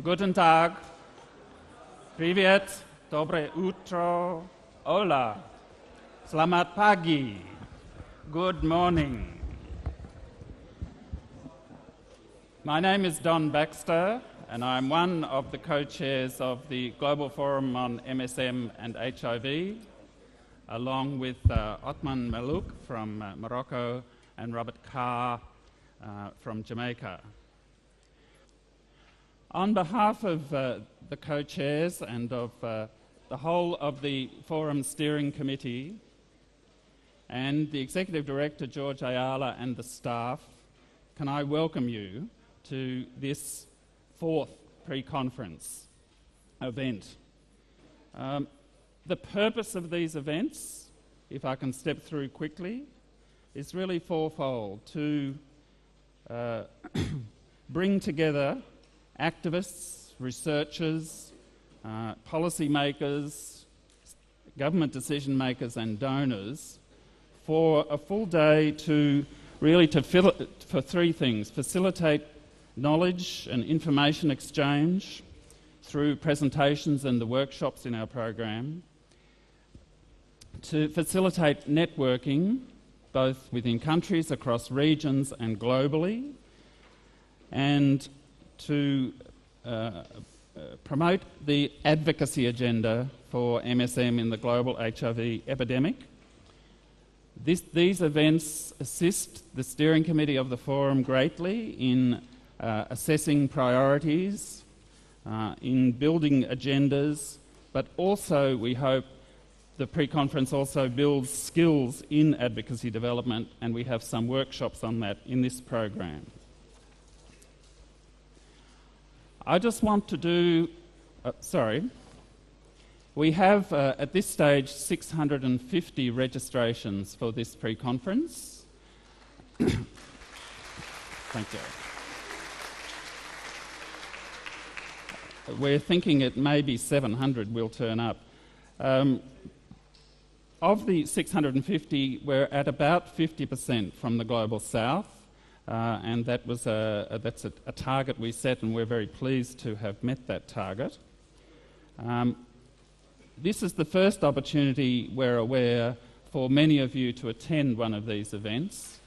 Guten Tag, Privet, Dobre Utro, Hola, Selamat Pagi, Good morning. My name is Don Baxter, and I'm one of the co-chairs of the Global Forum on MSM and HIV, along with Othman Malouk from Morocco and Robert Carr from Jamaica. On behalf of the co-chairs and of the whole of the Forum Steering Committee and the Executive Director George Ayala and the staff, can I welcome you to this fourth pre-conference event. The purpose of these events, if I can step through quickly, is really fourfold: to bring together activists, researchers, policy makers, government decision makers and donors for a full day to really for three things: facilitate knowledge and information exchange through presentations and the workshops in our program, to facilitate networking both within countries, across regions and globally, and to promote the advocacy agenda for MSM in the global HIV epidemic. These events assist the steering committee of the forum greatly in assessing priorities, in building agendas, but also we hope the pre-conference also builds skills in advocacy development, and we have some workshops on that in this program. I just want to do, we have at this stage 650 registrations for this pre-conference. Thank you. We're thinking it may be 700 will turn up. Of the 650, we're at about 50% from the Global South. And that's a target we set, and we're very pleased to have met that target. This is the first opportunity, we're aware, for many of you to attend one of these events,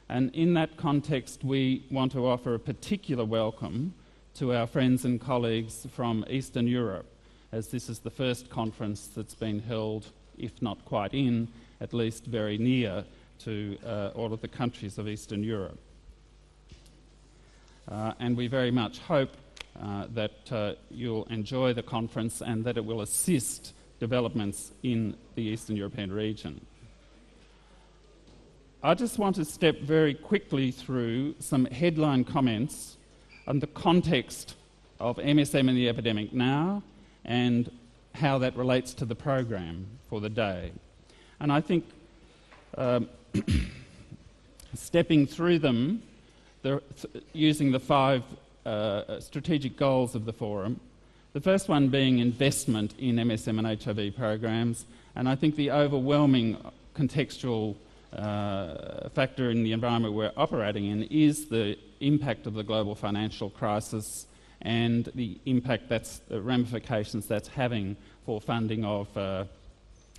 and in that context we want to offer a particular welcome to our friends and colleagues from Eastern Europe, as this is the first conference that's been held, if not quite in, at least very near to all of the countries of Eastern Europe. And we very much hope that you'll enjoy the conference and that it will assist developments in the Eastern European region. I just want to step very quickly through some headline comments on the context of MSM and the epidemic now and how that relates to the program for the day. And I think stepping through them, using the five strategic goals of the forum, the first one being investment in MSM and HIV programs, and I think the overwhelming contextual factor in the environment we're operating in is the impact of the global financial crisis and the impact the ramifications that's having for funding of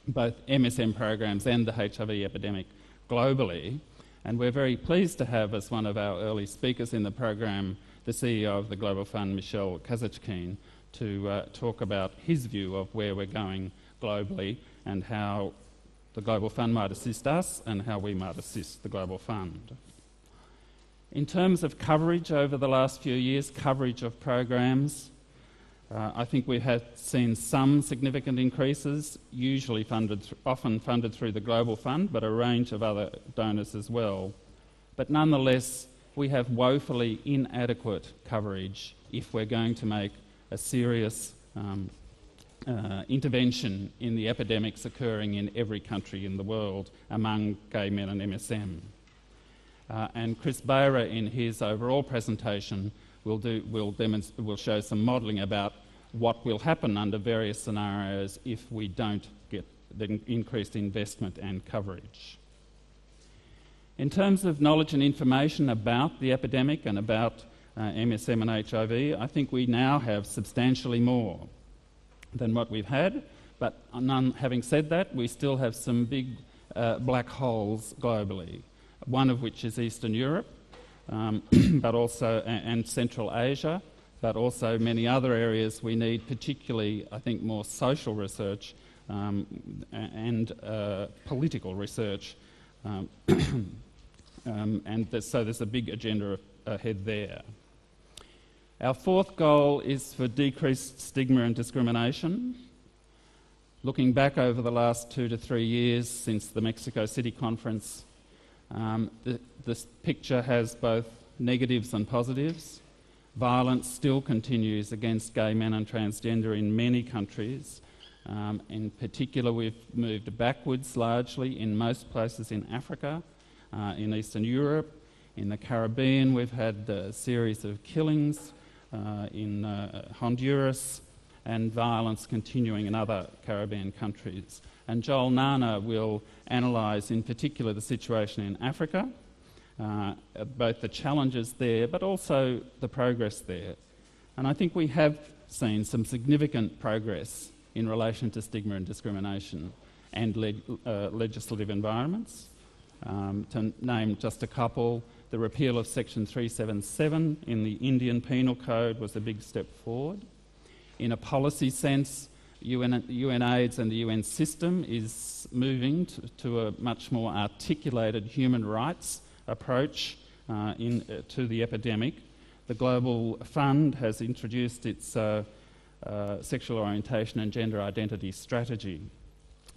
both MSM programs and the HIV epidemic globally. And we're very pleased to have as one of our early speakers in the program the CEO of the Global Fund, Michel Kazachkine, to talk about his view of where we're going globally and how the Global Fund might assist us and how we might assist the Global Fund. In terms of coverage over the last few years, coverage of programs, I think we have seen some significant increases, usually often funded through the Global Fund, but a range of other donors as well. But nonetheless, we have woefully inadequate coverage if we're going to make a serious intervention in the epidemics occurring in every country in the world among gay men and MSM. And Chris Beyrer, in his overall presentation, will show some modelling about what will happen under various scenarios if we don't get the increased investment and coverage. In terms of knowledge and information about the epidemic and about MSM and HIV, I think we now have substantially more than what we've had, but having said that, we still have some big black holes globally, one of which is Eastern Europe, but also and Central Asia, but also many other areas we need, particularly, I think, more social research and political research. So there's a big agenda ahead there. Our fourth goal is for decreased stigma and discrimination. Looking back over the last 2 to 3 years since the Mexico City conference, this picture has both negatives and positives. Violence still continues against gay men and transgender in many countries. In particular, we've moved backwards largely in most places in Africa, in Eastern Europe. In the Caribbean, we've had a series of killings in Honduras, and violence continuing in other Caribbean countries. And Joel Nana will analyse in particular the situation in Africa, both the challenges there but also the progress there. And I think we have seen some significant progress in relation to stigma and discrimination and legislative environments. To name just a couple, the repeal of Section 377 in the Indian Penal Code was a big step forward. In a policy sense, UNAIDS and the UN system is moving to a much more articulated human rights approach to the epidemic. The Global Fund has introduced its sexual orientation and gender identity strategy,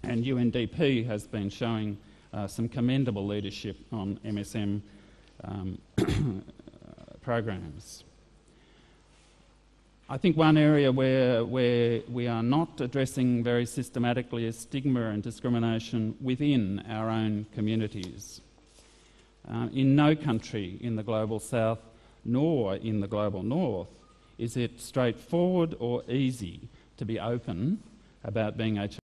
and UNDP has been showing some commendable leadership on MSM programs. I think one area where we are not addressing very systematically is stigma and discrimination within our own communities. In no country in the Global South, nor in the Global North, is it straightforward or easy to be open about being HIV